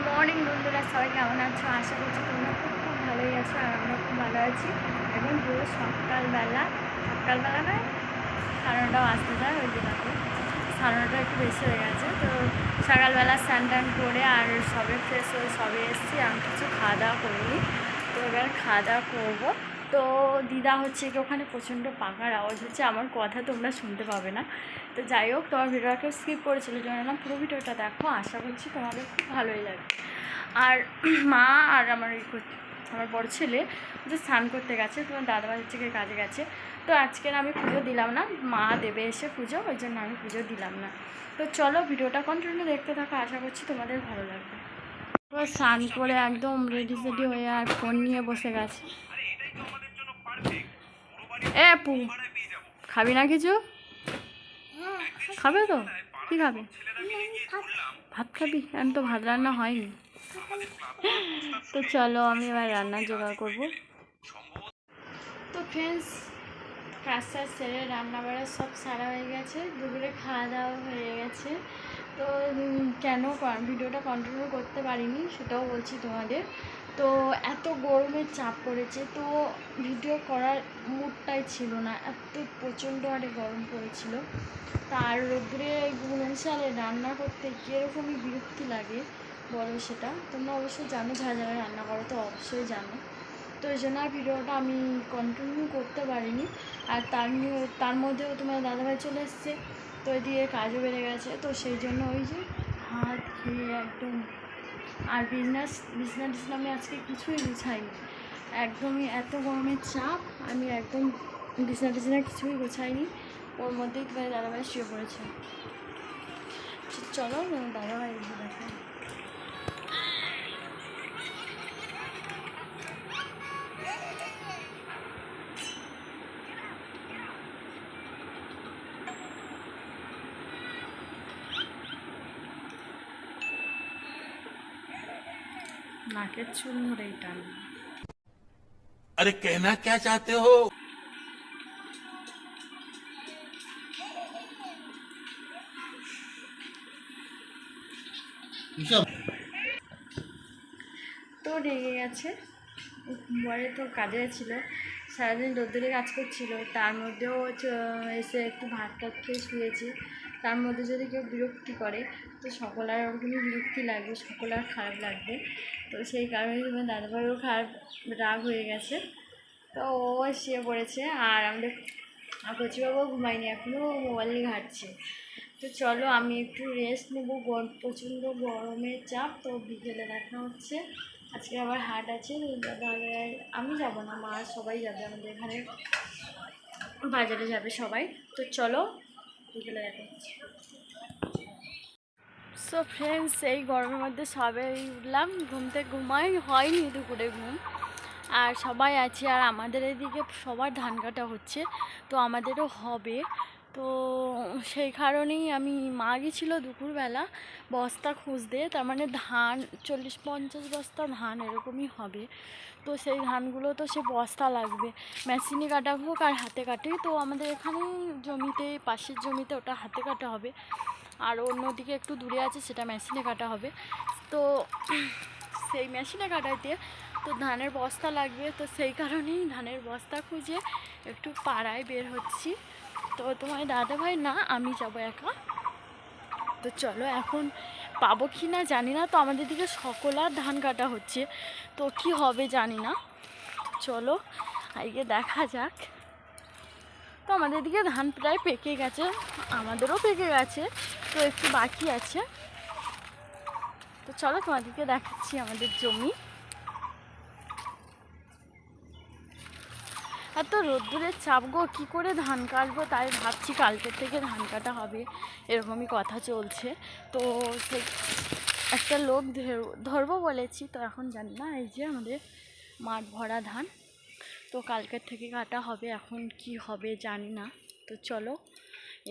Morning বন্ধুরা, সবাই কেমন আছো? আশা করছি তোমরা খুব ভালোই আছো আর আমরা খুব ভালো আছি। এখন পুরো সকালবেলা নয়, 9:30 বাজতে যায়, ওই দিকে 9:30 একটু বেশি হয়ে গেছে। তো সকালবেলা স্নান টান করে আর সবে ফ্রেশ হয়ে সবে এসেছি। আমি কিছু খাওয়া দাওয়া করিনি, তো এবার খাওয়া দাওয়া করবো। তো দিদা হচ্ছে কি ওখানে প্রচণ্ড পাখার আওয়াজ হচ্ছে, আমার কথা তোমরা শুনতে পাবে না। তো যাই হোক, তোমার ভিডিওটাকে স্কিপ করেছিল জন্য না, পুরো ভিডিওটা দেখো, আশা করছি তোমাদের খুব ভালোই লাগবে। আর মা আর আমার বড় ছেলে যে স্নান করতে গেছে, তোমার দাদাভাই হচ্ছে গিয়ে কাজে গেছে। তো আজকের আমি পুজো দিলাম না, মা দেবে এসে পুজো, ওই জন্য আমি পুজো দিলাম না। তো চলো ভিডিওটা কন্টিনিউ দেখতে থাকো, আশা করছি তোমাদের ভালো লাগবে। তো স্নান করে একদম রেডি হয়ে আর ফোন নিয়ে বসে গেছে। এ পু, খাবি না কিছু? খাবে তো? কি খাবে? ভাত খাবি? এখন তো ভাত রান্না হয়নি। তো চলো আমি এবার রান্নার জোগাড় করবো। তো ফ্রেন্ডস, কাজ সেরে রান্না বাড়া সব সারা হয়ে গেছে, দুপুরে খাওয়া দাওয়া হয়ে গেছে। তো কেন ভিডিওটা কন্টিনিউ করতে পারিনি সেটাও বলছি তোমাদের। তো এত গরমের চাপ পড়েছে, তো ভিডিও করার মুডটাই ছিল না, এত প্রচণ্ড হারে গরম পড়েছিল। তার রোদ্রে সালে রান্না করতে কীরকমই বিরক্তি লাগে বলো, সেটা তোমরা অবশ্যই জানো, যারা যারা রান্না করো তো অবশ্যই জানো। তো এই জন্য আর ভিডিওটা আমি কন্টিনিউ করতে পারিনি। আর তার মধ্যেও তোমার দাদাভাই চলে এসছে, তো দিয়ে কাজও বেড়ে গেছে। তো সেই জন্য ওই যে হাত খেয়ে একদম, আর বিছনা আমি আজকে কিছুই গুছাইনি, একদমই এত গরমের চাপ, আমি একদম বিছনা কিছুই গুছাইনি। ওর মধ্যেই তোমার দাদাভাই শুয়ে পড়েছে। চলো দাদাভাই দেখো। नाके चूल मुड़े टान। अरे कहना क्या चाहते हो? তো রেগে গেছে, বলে তো কাজে ছিল, সারাদিন রোদ্দুরে কাজ করছিল, তার মধ্যেও এসে একটু ভাত টাত খেয়ে শুয়েছি। তার মধ্যে যদি কেউ বিরক্তি করে তো সকলের ওরকমই বিরক্তি লাগবে, সকলের খারাপ লাগবে। তো সেই কারণেই তোমার দাদাভাইও খারাপ, রাগ হয়ে গেছে। তো ও শুয়ে পড়েছে আর আমাদের কচিবাবুও ঘুমায়নি, এখনও মোবাইল নিয়ে ঘাটছে। তো চলো আমি একটু রেস্ট নেবো, প্রচণ্ড গরমের চাপ। তো বিকেলে দেখা হচ্ছে। আজকে আবার হাট আছে, তাহলে আমি যাব না, মা সবাই যাবে, আমাদের এখানে বাজারে যাবে সবাই। তো চলো বিকেলে দেখা হচ্ছে। সো ফ্রেন্ডস, এই গরমের মধ্যে সবে উঠলাম ঘুম থেকে, হয়নি দুপুরে ঘুম, আর সবাই আছে। আর আমাদের এদিকে সবার ধান কাটা হচ্ছে, তো আমাদেরও হবে। তো সেই কারণেই আমি, মা গেছিলো দুপুরবেলা বস্তা খুঁজতে, তার মানে ধান 40-50 বস্তা ধান এরকমই হবে। তো সেই ধানগুলো তো সে বস্তা লাগবে, মেশিনে কাটা হোক আর হাতে কাটে। তো আমাদের এখানে জমিতে, পাশের জমিতে ওটা হাতে কাটা হবে, আর অন্যদিকে একটু দূরে আছে সেটা মেশিনে কাটা হবে। তো সেই মেশিনে কাটাইতে তো ধানের বস্তা লাগবে, তো সেই কারণেই ধানের বস্তা খুঁজে একটু পাড়ায় বের হচ্ছি। তো তোমার দাদাভাই না, আমি যাব একা। তো চলো, এখন পাবো কি না জানি না। তো আমাদের দিকে সকলার ধান কাটা হচ্ছে, তো কি হবে জানি না। চলো আজকে দেখা যাক। তো আমাদের দিকে ধান প্রায় পেকে গেছে, আমাদেরও পেকে গেছে, তো একটু বাকি আছে। তো চলো তোমাদেরকে দেখাচ্ছি আমাদের জমি। এত রোদ্দুরের চাপ গো, কী করে ধান কাটবো, তাই ভাবছি কালকের থেকে ধান কাটা হবে, এরকমই কথা চলছে। তো সে একটা লোক ধরবো বলেছি, তো এখন জানি না। এই যে আমাদের মাঠ ভরা ধান, তো কালকের থেকে কাটা হবে, এখন কি হবে জানি না। তো চলো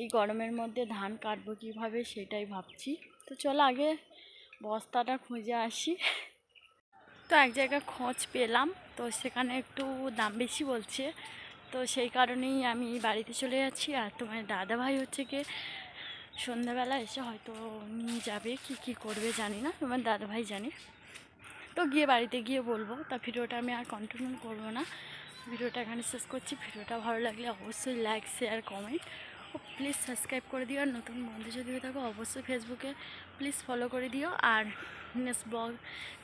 এই গরমের মধ্যে ধান কাটবো কীভাবে সেটাই ভাবছি। তো চলো আগে বস্তাটা খুঁজে আসি। তো এক জায়গায় খোঁজ পেলাম, তো সেখানে একটু দাম বেশি বলছে, তো সেই কারণেই আমি বাড়িতে চলে যাচ্ছি। আর তোমার দাদাভাই হচ্ছে কি সন্ধ্যাবেলা এসে হয়তো নিয়ে যাবে, কি করবে জানি না, আমার দাদাভাই জানে। তো গিয়ে বাড়িতে গিয়ে বলবো। তা ভিডিওটা আমি আর কন্টিনিউ করবো না, ভিডিওটা এখানে শেষ করছি। ভিডিওটা ভালো লাগলে অবশ্যই লাইক, শেয়ার, কমেন্ট ও প্লিজ সাবস্ক্রাইব করে দিও। আর নতুন বন্ধু যদি হয়ে থাকো অবশ্যই ফেসবুকে প্লিজ ফলো করে দিও। আর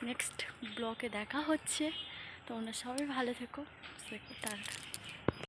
নেক্সট ব্লগে দেখা হচ্ছে। তোমরা সবাই ভালো থেকো। টাটা।